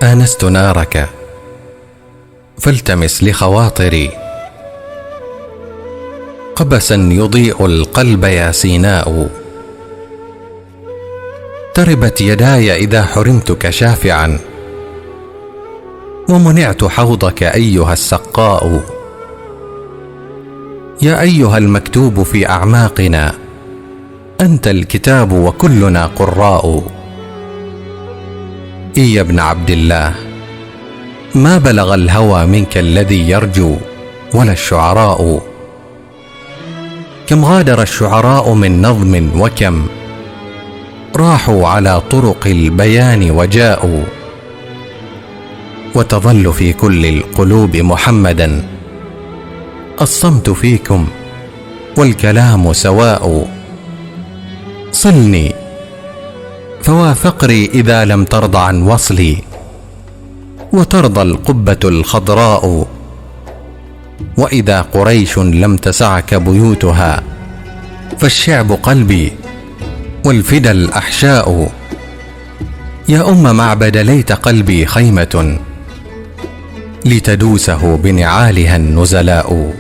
آنست نارك فالتمس لخواطري قبسا يضيء القلب يا سيناء. تربت يداي إذا حرمتك شافعا ومنعت حوضك أيها السقاء. يا أيها المكتوب في أعماقنا أنت الكتاب وكلنا قراء. يا ابن عبد الله ما بلغ الهوى منك الذي يرجو ولا الشعراء. كم غادر الشعراء من نظم وكم راحوا على طرق البيان وجاءوا. وتظل في كل القلوب محمدا الصمت فيكم والكلام سواء. صلني فوا فقري إذا لم ترض عن وصلي وترضى القبة الخضراء. وإذا قريش لم تسعك بيوتها فالشعب قلبي والفدا الأحشاء. يا أم معبد ليت قلبي خيمة لتدوسه بنعالها النزلاء.